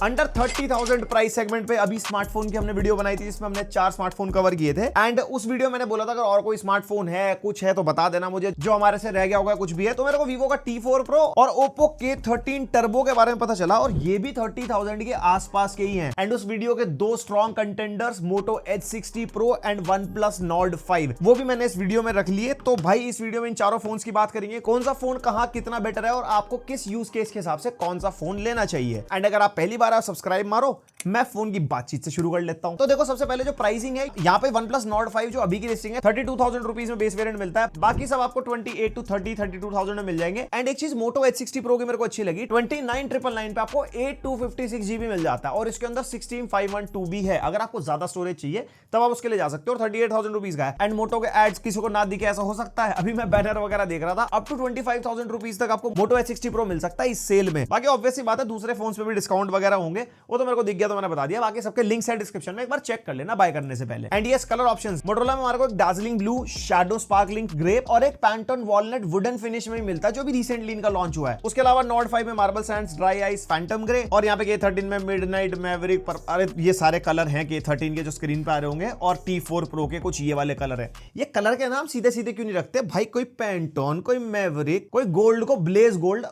Under 30,000 price segment पे अभी smartphone की हमने वीडियो बनाई थी जिसमें हमने 4 स्मार्टफोन कवर किए थे। एंड उस वीडियो मैंने बोला था अगर और कोई स्मार्टफोन है कुछ है तो बता देना मुझे, जो हमारे से रह गया होगा कुछ भी है। तो मेरे को वीवो का T4 Pro और Oppo K13 टर्बो के बारे में पता चला और ये भी 30,000 के आसपास के ही हैं। एंड उस वीडियो के दो strong contenders Moto H60 Pro and OnePlus Nord 5 वो भी मैंने इस वीडियो में रख लिए। तो भाई इस वीडियो में इन चारों फोन्स की बात करेंगे, कौन सा फोन कहां कितना बेटर है और आपको किस यूज केस के हिसाब से कौन सा फोन लेना चाहिए। एंड अगर आप पहली बार सब्सक्राइब मारो, मैं फोन की बातचीत से शुरू कर लेता हूं। तो देखो सबसे पहले जो प्राइसिंग है यहाँ पे OnePlus Nord 5 जो अभी की लिस्टिंग है 32,000 रुपीज में बेस वेरिएंट मिलता है। बाकी सब आपको 28 to 32,000 में मिल जाएंगे। एंड एक चीज Moto H60 Pro की मेरे को अच्छी लगी, 29,999 पे आपको 8,256 GB मिल जाता है और इसके अंदर 16,512 भी है। अगर आपको ज्यादा स्टोरेज चाहिए तब आप उसके लिए जा सकते हो और 38,000 रुपीज का है। एंड मोटो के एड्स किसी को ना दिखे ऐसा हो सकता है, अभी मैं बैनर वगैरह देख रहा था, अप टू 25,000 रुपीज तक आपको Moto H60 Pro मिल सकता है इस सेल में। बाकी ऑब्वियसली बात है दूसरे फोन पे भी डिस्काउंट वगैरह होंगे, वो तो मेरे को दिख गया तो मैंने बता दिया। बाकी सबके लिंक्स है डिस्क्रिप्शन में, एक बार चेक कर लेना बाय करने से पहले। And yes colour options Motorola में हमारे को एक Darjeeling blue, shadow sparkling grape और एक पैंटोन वॉलनट वुडन फिनिश में मिलता है जो भी रिसेंटली इनका लॉन्च हुआ है। उसके अलावा Nord 5 में marble Sands, dry ice, Phantom grey और यहाँ पे K13 में मिडनाइट, मैवरिक पर अरे ये सारे कलर हैं K13 के जो स्क्रीन पे आ रहे होंगे और T4 Pro के कुछ ये वाले कलर है। ये कलर के नाम सीधे सीधे क्यों नहीं रखते भाई, कोई पैंटोन, कोई मैवरिक, कोई गोल्ड को ब्लेज गोल्ड,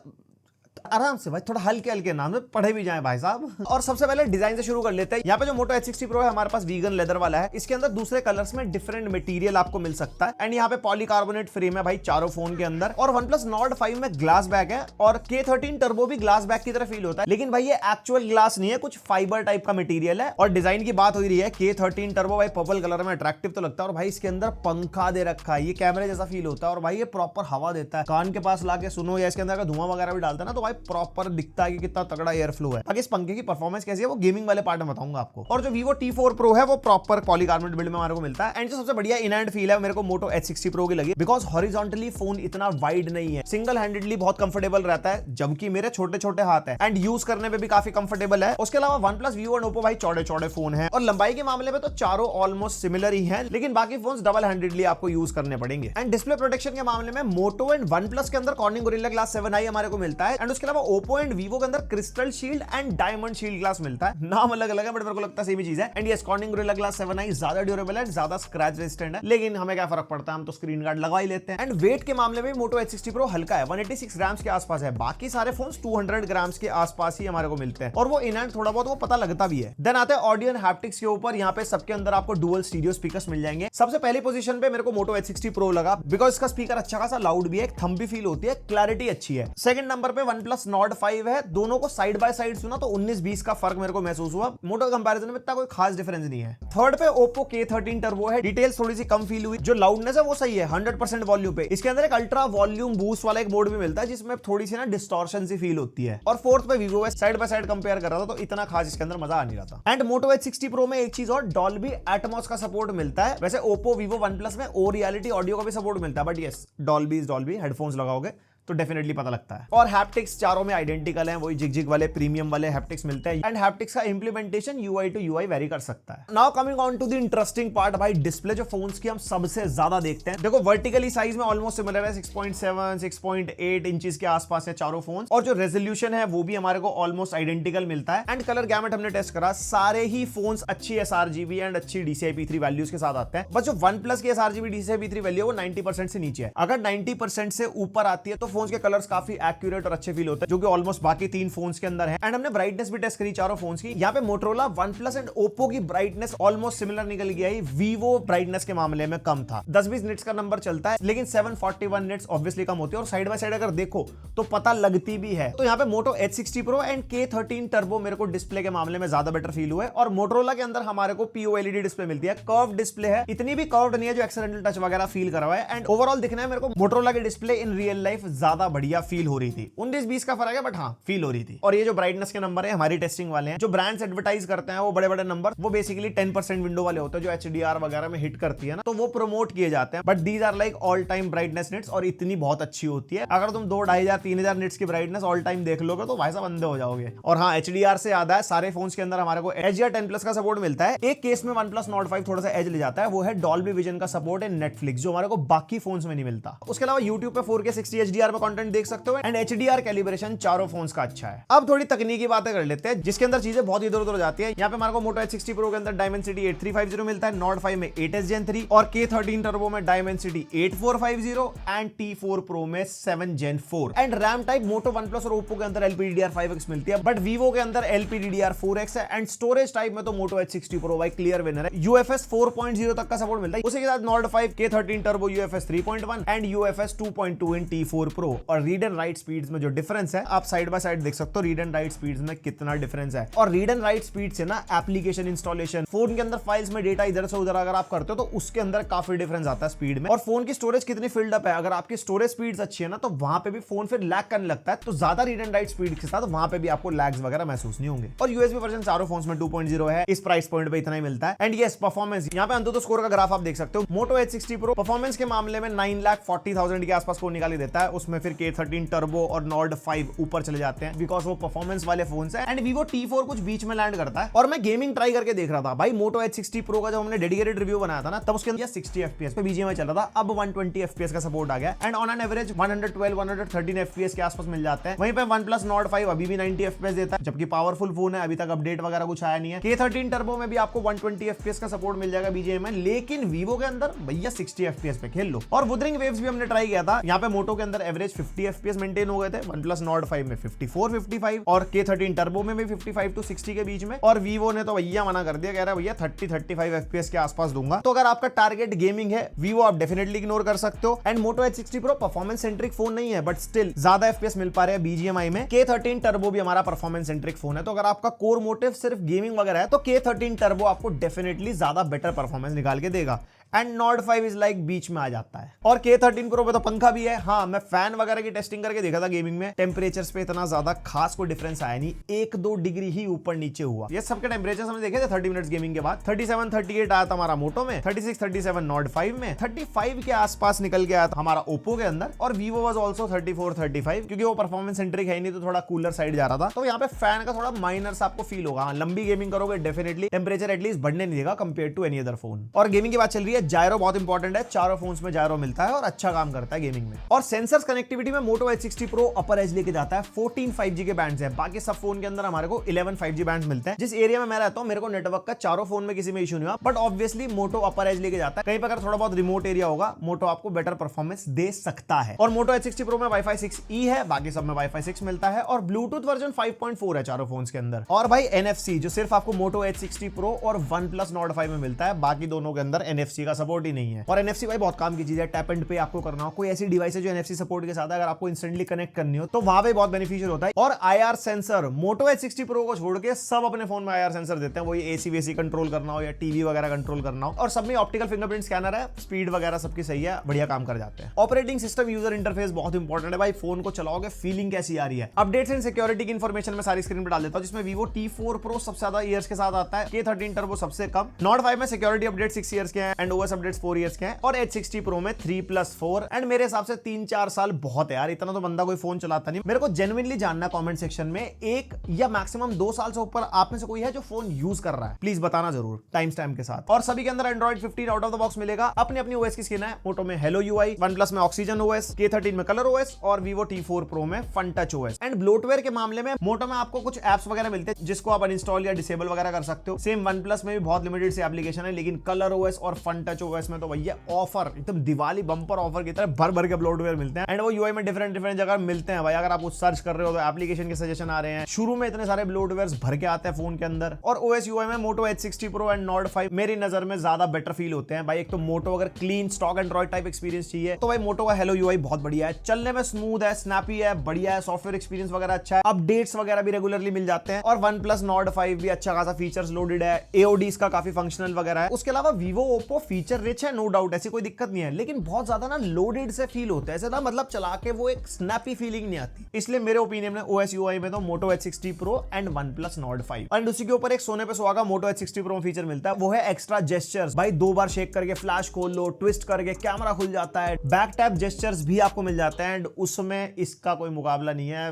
आराम से भाई थोड़ा हल्के हल्के नाम में पढ़े भी जाएं भाई साहब। और सबसे पहले डिजाइन से शुरू कर लेते हैं। यहाँ पे जो Moto H60 Pro है हमारे पास वीगन लेदर वाला है, इसके अंदर दूसरे कलर्स में डिफरेंट मटेरियल आपको मिल सकता है। एंड यहाँ पे पॉलीकार्बोनेट फ्रेम है भाई चारों फोन के अंदर। और OnePlus Nord 5 में ग्लास बैक है और K13 टर्बो भी ग्लास बैक की तरह फील होता है, लेकिन भाई ये एक्चुअल ग्लास नहीं है, कुछ फाइबर टाइप का मटेरियल है। और डिजाइन की बात हो रही है K13 टर्बो भाई पर्पल कलर में अट्रैक्टिव तो लगता है और भाई इसके अंदर पंखा दे रखा है, ये कैमरे जैसा फील होता है और भाई ये प्रॉपर हवा देता है, कान के पास लाके सुनो या इसके अंदर का धुआं वगैरह भी डालता है ना तो भाई प्रॉपर दिखता है कि कितना तगड़ा एयर फ्लो है। बाकी इस पंखे की परफॉर्मेंस कैसी है वो गेमिंग वाले पार्ट में बताऊंगा आपको। और जो Vivo T4 Pro है वो प्रॉपर पॉलीकार्बोनेट बिल्ड में हमारे को मिलता है। एंड जो सबसे बढ़िया इन हैंड फील है मेरे को Moto H60 Pro की लगी, बिकॉज हॉरिजॉन्टली फोन इतना वाइड नहीं है, सिंगल हैंडेडली बहुत कंफर्टेबल रहता है, जबकि मेरे छोटे छोटे हाथ है एंड यूज करने में भी काफी कंफर्टेबल है। उसके अलावा OnePlus, Vivo और Oppo भाई चौड़े चौड़े फोन है और लंबाई के मामले में तो चारों ऑलमोस्ट सिमिलर ही है, लेकिन बाकी फोन डबल हैंडेडली आपको यूज करने पड़ेंगे। एंड डिस्प्ले प्रोटेक्शन के मामले में Moto एंड OnePlus के अंदर Corning Gorilla Glass 7i हमारे को मिलता है। एंड उसके अलावा Oppo एंड Vivo के अंदर crystal shield and diamond shield glass मिलता है, नाम अलग अलग है बट मेरे को लगता है सेम ही चीज है। And yes Corning Gorilla Glass 7i ज्यादा ड्यूरेबल है, ज्यादा स्क्रैच रेजिस्टेंट है, लेकिन हमें क्या फर्क पड़ता है, हम तो स्क्रीन गार्ड लगा ही लेते हैं। एंड वेट के मामले में Moto H60 Pro हल्का है, 186 ग्राम्स के आसपास है, बाकी सारे फोन्स 200 ग्राम्स के आसपास ही हमारे को मिलते हैं और वो इन हैंड थोड़ा बहुत वो पता लगता भी है। देन आते हैं ऑडियो एंड हैप्टिक्स के ऊपर, यहाँ पे सबके अंदर आपको डुअल स्टीरियो स्पीकर्स मिल जाएंगे। सबसे पहली पोजीशन पे मेरे को Moto H60 Pro लगा, बिकॉज इसका स्पीकर अच्छा खासा लाउड भी है, थंब भी फील होती है, क्लैरिटी अच्छी है। सेकंड नंबर पे OnePlus Nord 5 है, दोनों को साइड बाय साइड सुना तो 19-20 का फर्क मेरे को महसूस हुआ, मोटो कंपैरिजन में इतना कोई खास डिफरेंस नहीं है। थर्ड पे Oppo K13 टर्बो है, डिटेल्स थोड़ी सी कम फील हुई, जो लाउडनेस है वो सही है 100% वॉल्यूम पे। इसके अंदर एक अल्ट्रा वॉल्यूम बूस्ट वाला एक मोड भी मिलता है जिसमें थोड़ी सी ना डिस्टॉर्शन सी फील होती है। और फोर्थ पे Vivo है, साइड बाय साइड कंपेयर कर रहा था तो इतना खास इसके अंदर मजा आ नहीं रहा था। एंड Moto H60 Pro में एक चीज और, Dolby Atmos का सपोर्ट मिलता है। वैसे Oppo, Vivo, OnePlus में ओ रियलिटी ऑडियो का भी सपोर्ट मिलता है, but yes Dolby is Dolby, headphones लगाओगे तो डेफिनेटली पता लगता है। और हैप्टिक्स चारों में आइडेंटिकल हैं, वही जिग वाले प्रीमियम वाले हैप्टिक्स मिलते हैं। एंड हैप्टिक्स का implementation UI to UI vary कर सकता है। Now coming on to the interesting part भाई, डिस्प्ले जो फोन्स की हम सबसे ज्यादा देखते हैं, देखो वर्टिकली साइज में ऑलमोस्ट सिमिलर है, 6.7 6.8 इंचेस के आसपास है चारों फोन, और जो रेजोल्यूशन है वो भी हमारे को ऑलमोस्ट आइडेंटिकल मिलता है। एंड कलर गैमेट हमने टेस्ट करा, सारे ही फोन्स अच्छी sRGB एंड अच्छी DCI-P3 वैल्यूज के साथ आते हैं। बस जो OnePlus की sRGB DCI-P3 वैल्यू है वो 90% से नीचे है, अगर 90% से ऊपर आती है तो फोन्स के कलर्स काफी एक्यूरेट और अच्छे फील होते हैं, जो कि ऑलमोस्ट बाकी 3 फोन्स के अंदर है। एंड हमने ब्राइटनेस भी टेस्ट करी चारों फोन्स की, यहाँ पे Motorola, OnePlus एंड Oppo की ब्राइटनेस ऑलमोस्ट सिमिलर निकल गया है, Vivo ब्राइटनेस के मामले में कम था, 10-20 निट्स का नंबर चलता है, लेकिन 741 निट्स ऑब्वियसली कम होती है। और साइड बाय साइड अगर देखो तो पता लगती भी है। तो यहाँ पे Moto H60 Pro and K13 turbo मेरे को डिस्प्ले के मामले में ज्यादा बेटर फील हुआ है। और Motorola के अंदर हमारे को POLED डिस्प्ले मिलती है, कर्व डिस्प्ले है, इतनी भी कर्व नहीं है जो एक्सीडेंटल टच वगैरह फील करा हुआ है। एंड ओवरऑल दिखना है मेरे को Motorola के डिस्प्ले इन रियल लाइफ ज्यादा बढ़िया फील हो रही थी, 19-20 का फर्क है बट हाँ फील हो रही थी। और ये जो ब्राइटनेस के नंबर है हमारी टेस्टिंग वाले हैं, जो ब्रांड्स एडवर्टाइज करते हैं वो बड़े बड़े नंबर, वो बेसिकली 10% विंडो वाले होते हैं जो HDR वगैरह में हिट करती है ना, तो वो प्रमोट किए जाते हैं। But these are like all time brightness nits और इतनी बहुत अच्छी होती है। अगर तुम 2,500-3,000 निट्स की ब्राइटनेस ऑल टाइम देख लोगे तो भाई साहब अंधे हो जाओगे। और हाँ HDR से याद है, सारे फोन्स के अंदर हमारे को HDR10+ का सपोर्ट मिलता है। एक केस में OnePlus Nord 5 थोड़ा सा एज ले जाता है, वो है Dolby Vision का सपोर्ट है Netflix, जो हमारे को बाकी फोन्स में नहीं मिलता। उसके अलावा YouTube पे 4K 60 HDR पे कंटेंट देख सकते हो एंड HDR कैलिब्रेशन चारों फोन्स का अच्छा है। अब थोड़ी तकनीकी बातें कर लेते हैं जिसके अंदर चीजें बहुत इधर उधर हो जाती है। यहाँ पे हमारे को Moto H60 Pro के अंदर Dimensity 8350 मिलता है, Nord 5 में 8s Gen 3 और K13 Turbo में Dimensity 8450 एंड T4 Pro में 7 Gen 4 and RAM type Moto, OnePlus और Oppo के अंदर LPDDR5X मिलती है, बट Vivo के अंदर LPDDR4X है एंड स्टोरेज टाइप में तो Moto H60 Pro भाई क्लियर विनर है। UFS 4.0 तक का सपोर्ट मिलता है। उसी के साथ Nord 5 K13 Turbo UFS 3.1 and UFS 2.2 in T4 Pro। और रीड एंड राइट स्पीड्स में जो डिफरेंस है आप साइड बाय साइड देख सकते हो, रीड एंड राइट स्पीड्स में कितना डिफरेंस है। और रीड एंड राइट स्पीड से ना एप्लीकेशन इंस्टॉलेशन, फोन के अंदर फाइल्स में डेटा इधर से उधर अगर आप करते हो तो उसके अंदर काफी डिफरेंस आता है स्पीड में। और फोन की स्टोरेज कितनी फिल्ड अप है, अगर आपकी स्टोरेज स्पीड्स अच्छी है ना तो वहां पे भी फोन फिर लैग करने लगता है, तो ज्यादा रीड एंड राइट स्पीड के साथ वहां पे भी आपको लैग्स वगैरह महसूस नहीं होंगे। और यूएसबी वर्जन चारों फोन्स में 2.0 है, इस प्राइस पॉइंट पे इतना ही मिलता है। एंड यस परफॉर्मेंस, यहाँ पे अंतुतु स्कोर का ग्राफ आप देख सकते हो। Moto H60 Pro परफॉर्मेंस के मामले में 9,40,000 के आसपास स्कोर निकाल देता है, उसमें फिर K13 Turbo और Nord 5 ऊपर चले जाते हैं बिकॉज वो परफॉर्मेंस वाले फोन है। एंड Vivo T4 कुछ बीच में लैंड करता है। और मैं गेमिंग ट्राई करके देख रहा था भाई, Moto H60 Pro का जब हमने डेडिकेटेड रिव्यू बनाया था ना तब उसके अंदर 60 FPS पे BGMI चल रहा था, अब 120 FPS का सपोर्ट आ गया and on an average 112-113 FPS के आसपास मिल जाते हैं। वहीं पे OnePlus Nord 5 अभी भी 90 FPS देता है, जबकि पावरफुल फोन है, अभी तक अपडेट वगैरह कुछ आया नहीं है। K13 Turbo में भी आपको 120 FPS का सपोर्ट मिल जाएगा BGMI, लेकिन Vivo के अंदर भैया 60 FPS पे खेल लो। और वुदरिंग वेव्स भी हमने ट्राई किया था, यहाँ पे Moto के अंदर एवरेज 50 FPS मेंटेन हो गए थे, OnePlus Nord 5 में 54-55 और K13 Turbo में भी 55 to 60 के बीच में। और Vivo ने तो भैया मना कर दिया, कह रहा है भैया 30-35 FPS के आसपास दूंगा। तो अगर आपका टारगेट गेमिंग है Vivo आप डेफिनेटली इग्नोर कर सकते हो। And Moto H60 Pro performance centric phone नहीं है, बट स्टिल ज्यादा FPS मिल पा रहे हैं BGMI में। K13 Turbo भी हमारा परफॉर्मेंस सेंट्रिक फोन है, तो अगर आपका कोर मोटिव सिर्फ गेमिंग वगैरह है तो K13 Turbo आपको डेफिनेटली ज्यादा बेटर परफॉर्मेंस निकाल के देगा। एंड Nord 5 इज लाइक बीच में आ जाता है। और K13 Pro पे तो पंखा भी है। हाँ, मैं फैन वगैरह की टेस्टिंग करके देखा था गेमिंग में, टेम्परेचर्स पे इतना ज्यादा खास कोई डिफरेंस आया नहीं, 1-2 डिग्री ही ऊपर नीचे हुआ। ये सबके टेम्परेचर्स हमने देखे थे 30 मिनट्स गेमिंग के बाद। 37-38 आया था हमारा Moto में, 36-37 Nord 5 में, 35 के आसपास निकल के आया था हमारा Oppo के अंदर। और Vivo वाज आल्सो 34-35, क्योंकि वो परफॉर्मेंस सेंट्रिक है नहीं तो थोड़ा कूलर साइड जा रहा था। तो यहाँ पे फैन का थोड़ा माइनर सा आपको फील होगा। लंबी गेमिंग करोगे डेफिनेटली टेम्परेचर एटलीस्ट बढ़ने नहीं देगा compare to any other phone. और गेमिंग की बात चल रही है, जायरो बहुत इंपॉर्टेंट है, चारों फोन्स में जायरो मिलता है और अच्छा काम करता है गेमिंग में। और सेंसर्स कनेक्टिविटी में Moto H60 Pro अपर एज लेके जाता है, 14 5G के बैंड्स है, बाकी सब फोन के अंदर हमारे को 11 5G बैंड्स मिलते हैं। जिस एरिया में मैं रहता हूं मेरे को नेटवर्क का चारों फोन में किसी में इशू नहीं हुआ, but obviously Moto upper as लेके जाता है। कहीं पर अगर थोड़ा बहुत रिमोट एरिया होगा Moto आपको बेटर परफॉर्मेंस दे सकता है। और Moto H60 Pro में Wi-Fi 6E है, बाकी सब में Wi-Fi 6 मिलता है और ब्लूटूथ वर्जन 5.4 है चारों फोन्स के अंदर। और भाई NFC जो सिर्फ आपको Moto H60 Pro और OnePlus Nord 5 में मिलता है, बाकी दोनों के अंदर NFC का सपोर्ट ही नहीं है। और NFC भाई बहुत काम की चीज है, टैप एंड पे आपको करना हो, कोई ऐसी डिवाइस है जो NFC सपोर्ट के साथ है, अगर आपको इंस्टेंटली कनेक्ट करनी हो तो वहां पे बहुत बेनिफिशियल होता है। और IR sensor Moto H60 Pro को छोड़ के सब अपने फोन में IR सेंसर देते हैं, वही AC वेसी कंट्रोल करना हो या टीवी वगैरह कंट्रोल करना हो। और सब में ऑप्टिकल फिंगरप्रिंट स्कैनर है, स्पीड वगैरह सबकी सही है, बढ़िया काम कर जाते हैं। ऑपरेटिंग सिस्टम यूजर इंटरफेस बहुत इंपॉर्टेंट है भाई, फोन को चलाओगे फीलिंग कैसी आ रही है। अपडेट्स एंड सिक्योरिटी की इंफॉर्मेशन मैं सारी स्क्रीन पर डाल देता हूं, जिसमें Vivo T4 Pro सबसे ज्यादा ईयर्स के साथ आता है, K13 Turbo सबसे कम, Nord 5 में सिक्योरिटी अपडेट 6 ईयर्स के हैं एंड OS अपडेट्स 4 ईयर्स के हैं, और H60 Pro में 3+4। एंड मेरे हिसाब से 3-4 साल बहुत है यार, इतना तो बंदा कोई फोन चलाता नहीं। मेरे को जेन्युइनली जानना कमेंट सेक्शन में 1 या मैक्सिमम 2 साल से ऊपर आप में से कोई है जो फोन यूज कर रहा है, प्लीज बताना जरूर टाइम स्टैम्प के साथ। और सभी के अंदर Android 15 out of the box मिलेगा, अपनी अपनी OS की स्किन है। Moto में Hello UI, OnePlus में Oxygen OS, K13 में Color OS और Vivo T4 Pro में Fun Touch OS। And bloatware के मामले में Moto में आपको कुछ एप्स वगैरह मिलते हैं जिसको आप अनइंस्टॉल या डिसेबल वगैरह कर सकते हो। सेम OnePlus में भी बहुत लिमिटेड से एप्लीकेशन है, लेकिन Color OS और Fun Touch OS में तो भैया ऑफर, एकदम दिवाली बम्पर ऑफर की तरह भर भर के ब्लोटवेयर मिलते हैं। एंड वो UI में डिफरेंट जगह मिलते हैं भाई, अगर आप कुछ सर्च कर रहे हो तो एप्लीकेशन के सजेशन आ रहे हैं। शुरू में इतने सारे ब्लोटवेयर्स भर के आते हैं फोन के अंदर। और OS UI में Moto H60 Pro and Nord 5 मेरी नजर में ज्यादा बेटर फील होते हैं भाई। एक तो Moto अगर clean stock Android type experience चाहिए तो भाई Moto का Hello UI बहुत बढ़िया है, चलने में स्मूथ है, स्नैपी है, बढ़िया है, सॉफ्टवेयर एक्सपीरियंस वगैरह अच्छा है, अपडेट्स वगैरह भी रेगुलरली मिल जाते हैं। और OnePlus Nord 5 भी अच्छा खासा फीचर्स लोडेड है, AODs का काफी फंक्शनल वगैरह है। उसके अलावा Vivo Oppo फीचर रिच है, नो डाउट, ऐसी कोई दिक्कत नहीं है, लेकिन बहुत ज्यादा ना लोडेड से फील होता है, ऐसे ना मतलब चला के वो एक स्नैपी फीलिंग नहीं आती। इसलिए मेरे ओपिनियन में OS UI में तो Moto H60 Pro and OnePlus Nord 5। And उसी के ऊपर एक सोने पे सुहागा Moto H60 Pro में फीचर मिलता है, वो है एक्स्ट्रा जेस्चर्स। भाई 2 बार शेक करके फ्लैश खोल लो, ट्विस्ट करके कैमरा खुल जाता है, बैक टैप जेस्चर्स भी आपको मिल जाते हैं। एंड उसमें इसका कोई मुकाबला नहीं है,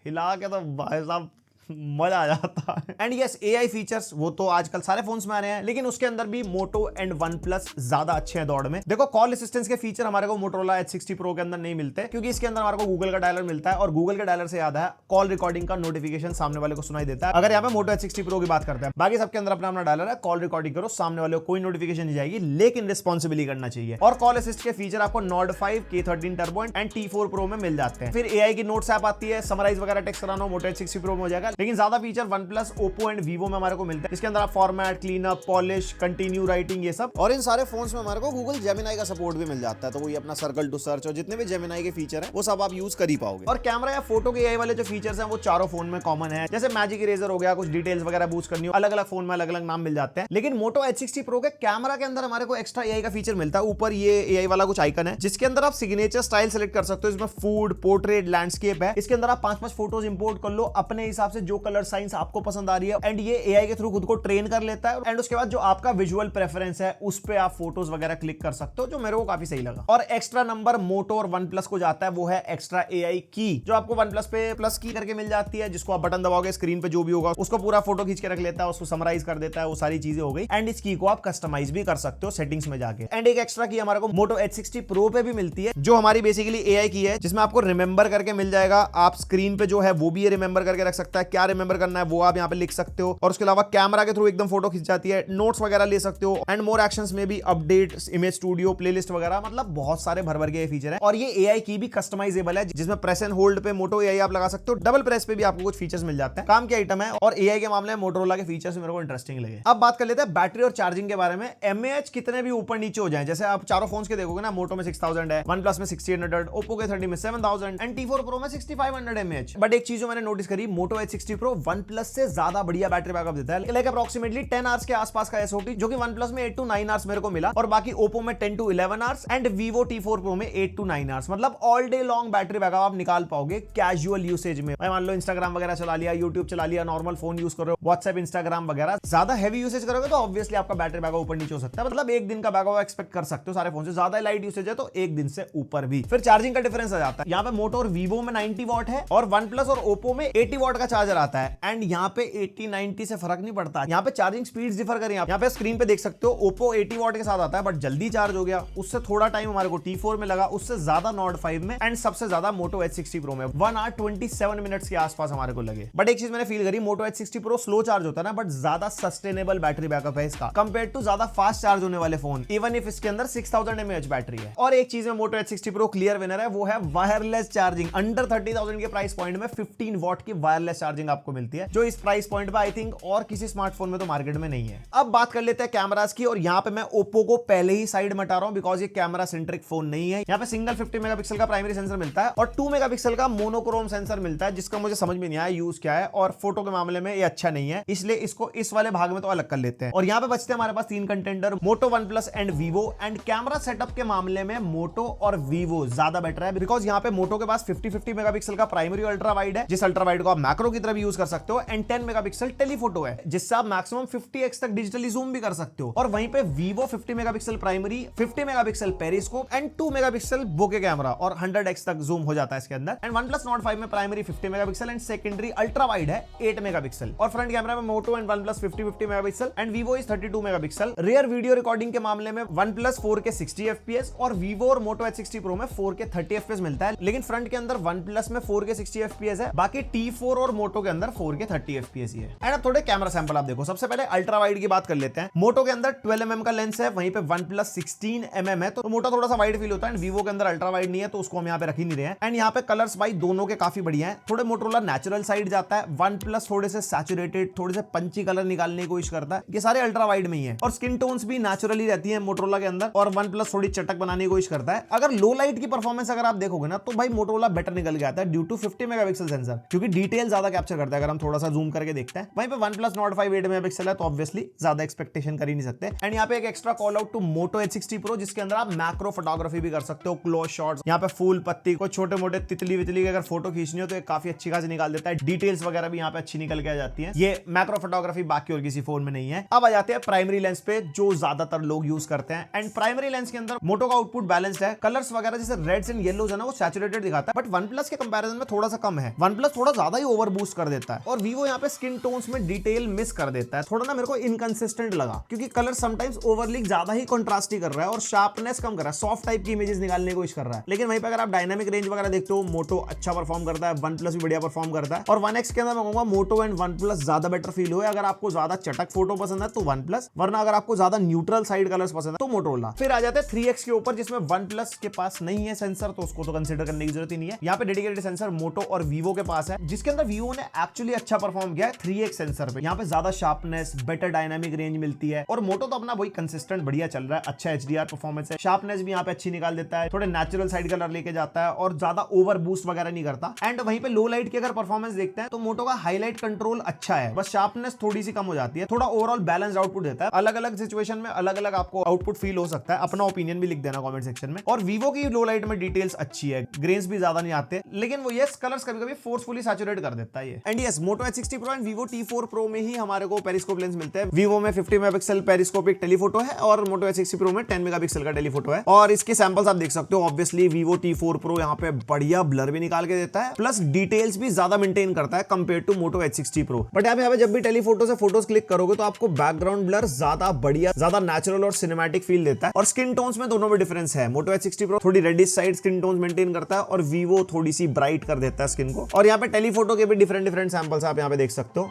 हिला के तो भाई साहब मजा आ जाता है। एंड यस, एआई फीचर्स वो तो आजकल सारे फोन्स में आ रहे हैं, लेकिन उसके अंदर भी मोटो एंड वन प्लस ज्यादा अच्छे हैं दौड़ में। देखो, कॉल असिस्टेंस के फीचर हमारे को मोटोरोला H60 Pro के अंदर नहीं मिलते, क्योंकि इसके अंदर हमारे को गूगल का डायलर मिलता है, और गूगल के डायलर से याद है कॉल रिकॉर्डिंग का नोटिफिकेशन सामने वाले को सुनाई देता है। अगर यहाँ पे मोटो H60 Pro की बात करते हैं, बाकी सबके अंदर अपना अपना डायलर है, कॉल रिकॉर्डिंग करो, सामने वाले को कोई नोटिफिकेशन नहीं जाएगी, लेकिन रिस्पॉन्सिबिलिटी करना चाहिए। और कॉल असिस्ट के फीचर आपको Nord 5, K13 Turbo and T4 Pro में मिल जाते हैं। फिर एआई की नोट्स ऐप आती है, समराइज वगैरह टेक्स्ट कराना हो मोटो H60 Pro में हो जाएगा। लेकिन ज्यादा feature OnePlus, Oppo and Vivo में हमारे को मिलते हैं, इसके अंदर आप format, clean up, polish, continue writing, ये सब। और इन सारे फोन्स में हमारे को गूगल जेमिनाई का सपोर्ट भी मिल जाता है, तो वही अपना सर्कल टू सर्च और जितने भी जेमिनाई के फीचर है वो सब आप यूज कर ही पाओगे। और कैमरा या फोटो के एआई वाले जो फीचर्स हैं वो चारों फोन में कॉमन है, जैसे मैजिक इरेजर हो गया, कुछ डिटेल्स वगैरह बूस्ट करनी हो, अलग अलग फोन में अलग अलग नाम मिल जाते हैं। लेकिन मोटो H60 Pro के कैमरा के अंदर हमारे को एक्स्ट्रा एआई का फीचर मिलता है। ऊपर ये एआई वाला कुछ आइकन है, जिसके अंदर आप सिग्नेचर स्टाइल सेलेक्ट कर सकते हो। इसमें फूड, पोर्ट्रेट, लैंडस्केप है। इसके अंदर आप 5-5 फोटोज इंपोर्ट कर लो अपने हिसाब से, जो कलर साइंस आपको पसंद आ रही है, एंड ये एआई के थ्रू खुद को ट्रेन कर लेता है। एंड उसके बाद जो आपका विजुअल प्रेफरेंस है उस पे आप फोटोज वगैरह क्लिक कर सकते हो, जो मेरे को काफी सही लगा। और एक्स्ट्रा नंबर मोटो और वन प्लस को जाता है, वो है एक्स्ट्रा एआई की, जो आपको वन प्लस पे प्लस की करके मिल जाती है, जिसको आप बटन दबाओगे स्क्रीन पे जो भी होगा उसको पूरा फोटो खींच के रख लेता है, उसको समराइज कर देता है, वो सारी चीजें हो गई। एंड इस की को आप कस्टमाइज भी कर सकते हो सेटिंग्स में जाके। एंड एक एक्स्ट्रा की हमारे को मोटो H60 Pro पे भी मिलती है, जो हमारी बेसिकली एआई की है, जिसमें आपको रिमेंबर करके मिल जाएगा। आप स्क्रीन पे जो है वो भी ये रिमेंबर करके रख सकता है, क्या रिमेंबर करना है वो आप यहाँ पे लिख सकते हो। और उसके अलावा कैमरा के थ्रू एकदम फोटो खिंच जाती है, नोट्स वगैरह ले सकते हो, एंड मोर एक्शंस में भी अपडेट, इमेज स्टूडियो, प्लेलिस्ट वगैरह, मतलब बहुत सारे भर के फीचर है। और ये एआई की भी कस्टमाइजेबल है, जिसमें प्रेस एंड होल्ड पे मोटो एआई आप लगा सकते हो, डबल प्रेस पे भी आपको कुछ फीचर्स मिल जाते हैं। काम के आइटम है। और एआई के मामले में मोटोरोला के फीचर्स मेरे को इंटरेस्टिंग लगे। अब बात कर लेते हैं बैटरी और चार्जिंग के बारे में। एमएएच कितने भी ऊपर नीचे हो जाए, जैसे आप चारों फोन्स के देखोगे ना, मोटो में 6000 है, वन प्लस में 6800, ओप्पो के 30 में 7000 एंड T4 Pro में 6500 mAh। बट एक चीज जो मैंने नोटिस करी, मोटो H60 Pro वन प्लस से ज्यादा बढ़िया बैटरी बैकअप देता है, लाइक अप्रोक्सीमेटली 10 आवर्स के आसपास का एसओटी, जो कि वन प्लस में 8 to 9 आवर्स मेरे को मिला, और बाकी ओप्पो में 10 to 11 hours and Vivo T4 Pro में 8 to 9 आवर्स। मतलब all day long battery backup आप निकाल पाओगे कैजुअल यूसेज में। मान लो इंस्टाग्राम वगैरह चला लिया, यूट्यूब चला लिया, नॉर्मल फोन यूज कर रहे हो, व्हाट्सएप, इंस्टाग्राम वगैरह, ज्यादा हैवी यूसेज करोगे तो ऑब्वियसली आपका बैटरी बैकअप ऊपर नीचे हो सकता है। मतलब एक दिन का बैकअप एक्सपेक्ट कर सकते हो सारे फोन से, ज्यादा लाइट यूसेज है तो एक दिन से ऊपर भी। फिर चार्जिंग का डिफरेंस आ जाता है, यहाँ पे मोटो और वीवो में 90 वॉट है, और वन प्लस और ओप्पो में 80 वॉट का चार्जर आता है। एंड यहाँ पे 80-90 से फर्क नहीं पड़ता, यहाँ पे चार्जिंग स्पीड डिफर करें। यहाँ पे स्क्रीन पे देख सकते हो, ओप्पो 80 वॉट के साथ आता है बट जल्दी चार्ज हो गया, उससे थोड़ा टाइम हमारे को T4 में लगा, उससे ज्यादा Nord 5 में, एंड सबसे ज्यादा मोटो H60 Pro में 1 hour 27 मिनट्स के आसपास हमारे को लगे। बट एक चीज मैंने फील करी, मोटो H60 Pro स्लो चार्ज होता है ना, बट ज्यादा सस्टेनेबल बैटरी बैकअप है इसका कंपेयर टू ज्यादा फास्ट चार्ज होने वाले फोन, इवन इफ इसके अंदर 6000 mAh बैटरी है। और एक चीज में मोटो H60 Pro क्लियर विनर है, वो है वायरलेस चार्जिंग। अंडर 30,000 के प्राइस पॉइंट में 15 वॉट की वायरलेस चार्जिंग आपको मिलती है, जो इस प्राइस पॉइंट पे आई थिंक और किसी स्मार्टफोन में तो मार्केट में नहीं है। अब बात कर लेते हैं कैमरास की, और यहाँ पे मैं ओप्पो को पहले ही साइड में हटा रहा हूं, बिकॉज ये कैमरा सेंट्रिक फोन नहीं है। यहाँ पे सिंगल 50 मेगापिक्सल का प्राइमरी सेंसर मिलता है और 2 मेगापिक्सल का मोनोक्रोम सेंसर मिलता है, जिसका मुझे समझ में नहीं आया यूज क्या है, और फोटो के मामले में ये अच्छा नहीं है, इसलिए इसको इस वाले भाग में तो अलग कर लेते हैं। और यहाँ पे बचते हैं हमारे पास 3 contender, Moto, OnePlus and Vivo. And camera setup के मामले में मोटो और वीवो ज्यादा बेटर है, बिकॉज यहाँ पे मोटो के पास 50-50 मेगापिक्सल का प्राइमरी अल्ट्रा वाइड है, जिस अल्ट्रा वाइड को आप मैक्रो की तरह भी यूज कर सकते हो, एंड 10 मेगापिक्सल टेलीफोटो है, जिससे आप मैक्सिमम 50x तक डिजिटली जूम भी कर सकते हो। और वहीं पे Vivo 50 megapixel primary, 50 megapixel periscope and 2 megapixel bokeh camera, और 100x तक जूम हो जाता है इसके अंदर। एंड वन प्लस Nord 5 में primary 50 megapixel and secondary ultra wide है 8 मेगापिक्सल। और फ्रंट कैमरा में Moto and one plus 50-50 megapixel and Vivo is 32 megapixel. Rear video recording के मामले में वन प्लस 4K 60 FPS और वीवो और मोटो H60 Pro में 4K 30 FPS मिलता है, लेकिन फ्रंट के अंदर वन प्लस में 4K 60 FPS है, बाकी T4 और मोटो के अंदर 4K 30 FPS ही है। एंड अब थोड़े कैमरा सैंपल आप देखो। सबसे पहले अल्ट्रा वाइड की बात कर लेते हैं। मोटो के अंदर 12mm का लेंस है, वहीं पे वन प्लस 16mm है, तो मोटो थोड़ा सा वाइड फील होता है। एंड वीवो के अंदर अल्ट्रा वाइड नहीं है, तो उसको हम यहाँ पे रख ही नहीं रहे हैं। एंड यहाँ पे कलर्स भाई दोनों के काफी बढ़िया है। थोड़े मोटोरोला नेचुरल साइड जाता है, वन प्लस थोड़े से सैचुरेटेड, थोड़े से पंची कलर निकालने की कोशिश करता है। ये सारे अल्ट्रा वाइड में ही है, और स्किन टोन्स भी नेचुरली रहती है मोटोरोला के अंदर, और वन प्लस थोड़ी चटक बनाने की कोशिश करता है। अगर लो लाइट की परफॉर्मेंस अगर आप देखोगे ना, तो भाई मोटोरोला बेटर निकल के आता है ड्यू टू 50 मेगापिक्सल सेंसर, क्योंकि डिटेल ज्यादा कैप्चर करता है। अगर हम थोड़ा सा जूम करके देखते हैं, वहीं पे वन प्लस Nord 5 8 मेगापिक्सल है, तो ऑब्वियसली ज्यादा एक्सपेक्टेशन कर ही नहीं सकते। एंड यहाँ पे एक extra call out to Moto H60 Pro, जिसके अंदर आप मैक्रो फोटोग्राफी भी कर सकते हो, क्लोज शॉट्स, यहाँ पे फूल पत्ती को छोटे मोटे तितली वितली की अगर फोटो खींचनी हो तो काफी अच्छी खासी निकाल देता है। डिटेल्स वगैरह भी यहाँ पे अच्छी निकल के आ जाती है। ये मैक्रो फोटोग्राफी बाकी और किसी फोन में नहीं है। अब आ जाते हैं प्राइमरी लेंस पे, जो ज्यादातर लोग यूज करते हैं। एंड प्राइमरी लेंस के अंदर मोटो का आउटपुट बैलेंस्ड है, कलर्स वगैरह जैसे रेड्स एंड येलोज है ना, वो सैचुरेटेड दिखाता है, बट वन प्लस के कंपैरिजन में थोड़ा सा कम है। वन प्लस थोड़ा ज्यादा ही ओवर बूस्ट कर देता है। और वीवो यहाँ पे स्किन टोन्स में डिटेल मिस कर देता है, थोड़ा ना मेरे को इनकंसिस्टेंट लगा, क्योंकि कलर समटाइम्स ओवरली ज्यादा ही कॉन्ट्रास्टी कर रहा है और शार्पनेस कम कर रहा है, सॉफ्ट टाइप की इमेजेस निकालने की कोशिश कर रहा है। लेकिन वहीं पे अगर आप डायनामिक रेंज वगैरह देखते हो, मोटो अच्छा परफॉर्म करता है, वन प्लस भी बढ़िया परफॉर्म करता है। और 1X के अंदर मैं कहूंगा मोटो एंड वन प्लस ज्यादा बेटर फील हुआ। अगर आपको ज्यादा चटक फोटो पसंद है तो वन प्लस, वरना अगर आपको ज्यादा न्यूट्रल साइड कलर्स पसंद है तो मोटोरोला। फिर आ जाते हैं 3X के ऊपर, जिसमें वन प्लस के पास नहीं है सेंसर, तो उसको तो कंसीडर करने की जरूरत ही नहीं है। यहाँ पे डेडिकेटेड सेंसर मोटो और वीवो के पास है, जिसके अंदर वीवो ने एक्चुअली अच्छा परफॉर्म किया है 3X सेंसर पे। यहाँ पे ज्यादा शार्पनेस, बेटर डायनामिक रेंज मिलती है। और मोटो तो अपना वही कंसिस्टेंट बढ़िया चल रहा है, अच्छा HDR परफॉर्मेंस है, शार्पनेस भी यहाँ पे अच्छी निकाल देता है, थोड़े नेचुरल साइड कलर लेके जाता है और ज्यादा ओवर बूस्ट वगैरह नहीं करता। एंड वहीं पे लो लाइट की अगर परफॉर्मेंस देखते हैं तो मोटो का हाईलाइट कंट्रोल अच्छा है, बस शार्पनेस थोड़ी सी कम हो जाती है, थोड़ा ओवरऑल बैलेंस्ड आउटपुट देता है। अलग अलग सिचुएशन में अलग अलग आपको आउटपुट फील हो सकता है, अपना ओपिनियन भी लिख देना कमेंट सेक्शन में। और वीवो की लो लाइट में डिटेल्स अच्छी है, ग्रेन्स भी ज्यादा नहीं आते, लेकिन वो यस कलर्स कभी-कभी फोर्सफुली सैचुरेट कर देता है ये। And yes Moto H60 Pro and Vivo T4 Pro में ही हमारे को पेरिस्कोप लेंस मिलते हैं। वीवो में 50 मेगापिक्सल पेरिस्कोपिक टेलीफोटो है और मोटो H60 Pro में 10 मेगापिक्सल का टेलीफोटो है। और इसके सैंपल्स आप देख सकते हो। ऑब्वियसली वीवो T4 Pro यहाँ पे बढ़िया ब्लर भी निकाल के देता है, प्लस डिटेल्स भी ज्यादा मेंटेन करता है compare to Moto H60 Pro। But यहाँ पे जब भी टेलीफोटो से फोटोज क्लिक करोगे तो आपको बैकग्राउंड ब्लर ज्यादा बढ़िया, ज्यादा नेचुरल और सिनेमैटिक फील देता है। और स्किन टोन्स में दोनों में डिफरेंस है, मोटो H60 Pro थोड़ी reddish side skin tones maintain करता है और वीवो थोड़ी सी ब्राइट कर देता है स्किन को। और यहाँ पे टेलीफोटो के भी डिफरेंट सैंपल्स आप यहाँ पे देख सकते हो।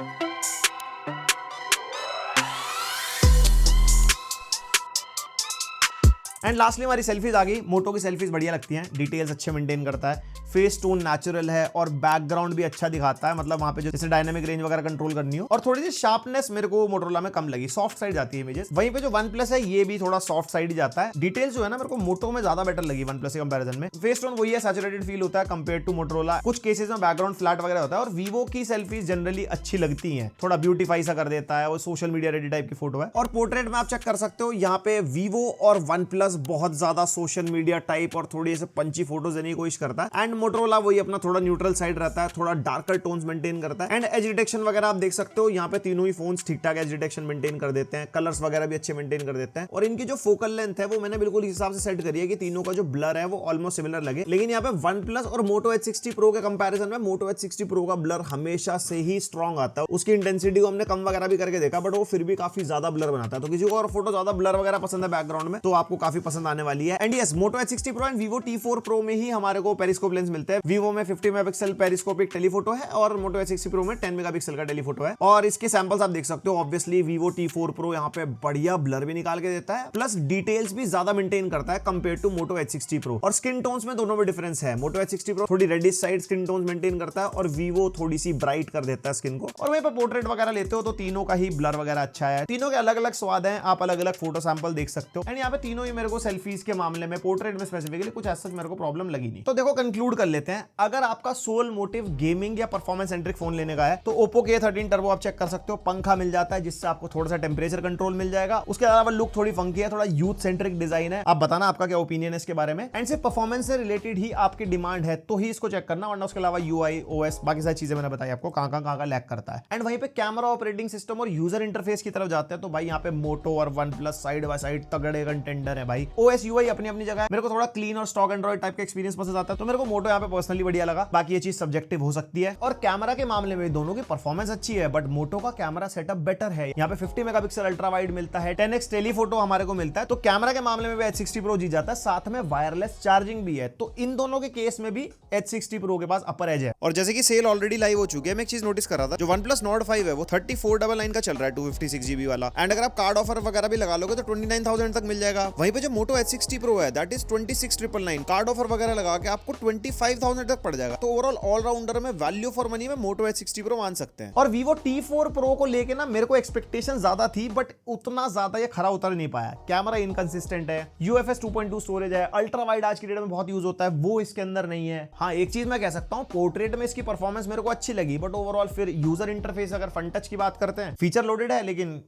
एंड लास्टली हमारी सेल्फीज आ गई। मोटो की सेल्फीज बढ़िया लगती हैं, डिटेल्स अच्छे मेंटेन करता है, फेस टोन नेचुरल है और बैकग्राउंड भी अच्छा दिखाता है, मतलब वहां पे जैसे डायनामिक रेंज वगैरह कंट्रोल करनी हो। और थोड़ी सी शार्पनेस मेरे को मोटोरोला में कम लगी, सॉफ्ट साइड जाती है इमेजेस। वहीं पे जो वन प्लस है ये भी थोड़ा सॉफ्ट साइड ही जाता है। डिटेल्स जो है ना मेरे को मोटो में ज्यादा बेटर लगी वन प्लस के कंपैरिजन में। फेस टोन वही है, सैचुरेटेड फील होता है कंपेयर टू मोटोरोला। कुछ केसेस में बैकग्राउंड फ्लैट वगैरह होता है। और वीवो की सेल्फीज जनरली अच्छी लगती है, थोड़ा ब्यूटीफाई सा कर देता है, वो सोशल मीडिया रेडी टाइप की फोटो है। और पोर्ट्रेट में आप चेक कर सकते हो, यहाँ पे वीवो और वन प्लस बहुत ज्यादा सोशल मीडिया टाइप और थोड़ी ऐसे पंची फोटोज देने की कोशिश करता है। एंड मोटोरोला वही अपना थोड़ा न्यूट्रल साइड रहता है, थोड़ा डार्कर टोन्स मेंटेन करता है। एंड एज डिटेक्शन वगैरह आप देख सकते हो, यहाँ पे तीनों ही फोन्स ठीक ठाक एज डिटेक्शन मेंटेन कर देते हैं, कलर्स वगैरह भी अच्छे मेंटेन कर देते हैं। और इनकी जो फोकल लेंथ है वो मैंने बिल्कुल इस हिसाब से सेट करी है कि तीनों का जो ब्लर है वो ऑलमोस्ट सिमिलर लगे। लेकिन यहाँ पे वन प्लस और मोटो H60 Pro के कंपैरिजन में मोटो H60 Pro का ब्लर हमेशा से ही स्ट्रॉन्ग आता है। उसकी इंटेंसिटी को हमने कम वगैरह भी करके देखा, बट वो फिर भी काफी ज्यादा ब्लर बनाता है। तो किसी को और फोटो ज्यादा ब्लर वगैरह पसंद है बैकग्राउंड में तो आपको काफी पसंद आने वाली है। And yes Moto H60 Pro and Vivo T4 Pro में ही हमारे को पेरिस्कोप लेंस मिलते हैं। वीवो में 50 मेगापिक्सल पेरिस्कोपिक टेलीफोटो है और मोटो H60 Pro में 10 मेगापिक्सल का टेलीफोटो है। और इसके सैंपल्स आप देख सकते हो। ऑब्वियसली वीवो T4 Pro यहाँ पे बढ़िया ब्लर भी निकाल के देता है, प्लस डिटेल्स भी ज्यादा मेंटेन करता है compare to Moto H60 Pro। और स्किन टोन्स में दोनों में डिफरेंस है, मोटो H60 Pro थोड़ी reddish side skin tones maintain करता है और वीवो थोड़ी सी ब्राइट कर देता है स्किन को। और वहीं पे पोर्ट्रेट वगैरह लेते हो तो तीनों का ही ब्लर वगैरह अच्छा है। तीनों के अलग अलग स्वाद हैं, आप अलग अलग फोटो सैंपल देख सकते हो। एंड यहाँ पे तीनों ही मेरे को सेल्फीज के मामले में, पोर्ट्रेट में स्पेसिफिकली कुछ ऐसा मेरे को प्रॉब्लम लगी नहीं। तो देखो कंक्लूड कर लेते हैं, अगर आपका सोल मोटिव गेमिंग या परफॉर्मेंस सेंट्रिक फोन लेने का है तो Oppo के A13 टर्बो आप चेक कर सकते हो। पंखा मिल जाता है जिससे आपको थोड़ा सा टेंपरेचर कंट्रोल मिल जाएगा। उसके अलावा लुक थोड़ी फंकी है, थोड़ा यूथ सेंट्रिक डिजाइन है। आप बताना आपका क्या ओपिनियन है इसके बारे में। एंड सिर्फ परफॉर्मेंस से रिलेटेड ही आपकी डिमांड है तो ही इसको चेक करना, वरना उसके अलावा UI OS बाकी सारी चीजें मैंने बताई आपको कहां लैग करता है। एंड वहीं पे कैमरा, ऑपरेटिंग सिस्टम और यूजर इंटरफेस की तरफ जाते हैं तो भाई यहाँ पे मोटो और one plus side by side तगड़े कंटेंडर है भाई। OS UI अपनी अपनी जगह है। मेरे को थोड़ा क्लीन और स्टॉक एंड्रॉइड टाइप का एक्सपीरियंस पसंद आता है तो मेरे को मोटो यहाँ पे पर्सनली बढ़िया लगा। बाकी ये चीज सब्जेक्टिव हो सकती है। और कैमरा के मामले में दोनों की परफॉर्मेंस अच्छी है, बट मोटो का कैमरा सेटअप बेटर है। यहाँ पे 50 मेगापिक्सल अल्ट्रा वाइड मिलता है, 10x टेलीफोटो हमारे को मिलता है। तो कैमरा के मामले में भी H60 Pro जीत जाता है, साथ में वायरलेस चार्जिंग भी है। तो इन दोनों के केस में भी H60 Pro के पास अपर एज है। और जैसे कि सेल ऑलरेडी लाइव हो चुकी है, मैं एक चीज नोटिस कर रहा था, जो OnePlus Nord 5 है वो 3499 का चल रहा है 256GB वाला। एंड अगर आप कार्ड ऑफर वगैरह भी लगा लोगे तो 29,000 तक मिल जाएगा। वहीं पे जो मोटो H60 Pro है दैट इज 26,999, कार्ड ऑफर वगैरह लगा के आपको 25,000 तक पड़ जाएगा। तो ओवरऑल ऑलराउंडर में वैल्यू फॉर मनी में मोटो H60 Pro मान सकते हैं। और Vivo T4 Pro को लेके ना मेरे को एक्सपेक्टेशन ज्यादा थी, बट उतना ज्यादा ये खरा उतर नहीं पाया। कैमरा इनकंसिस्टेंट है, UFS 2.2 स्टोरेज है, अल्ट्रा वाइड आज की डेट में बहुत यूज होता है, वो इसके अंदर नहीं है। हाँ एक चीज मैं कह सकता हूँ, पोर्ट्रेट में इसकी परफॉर्मेंस मेरे को अच्छी लगी, बट ओवरऑल फिर यूजर इंटरफेस अगर फन टच की बात करते हैं, फीचर लोडेड है लेकिन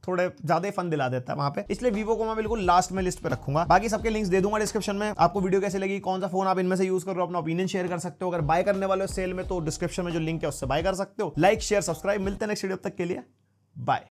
थोड़े ज्यादा फन दिला देता है वहां पे, इसलिए वीवो को मैं बिल्कुल लास्ट में लिस्ट पे रखूंगा। बाकी सबके लिंक्स दे दूंगा डिस्क्रिप्शन में। आपको वीडियो कैसे लगी, कौन सा फोन आप इनमें से यूज कर रहे हो, अपना ओपिनियन शेयर कर सकते हो। अगर बाय करने वाले हो सेल में तो डिस्क्रिप्शन में जो लिंक है उससे बाय कर सकते हो। लाइक शेयर सब्सक्राइब, मिलते हैं नेक्स्ट वीडियो, तक के लिए बाय।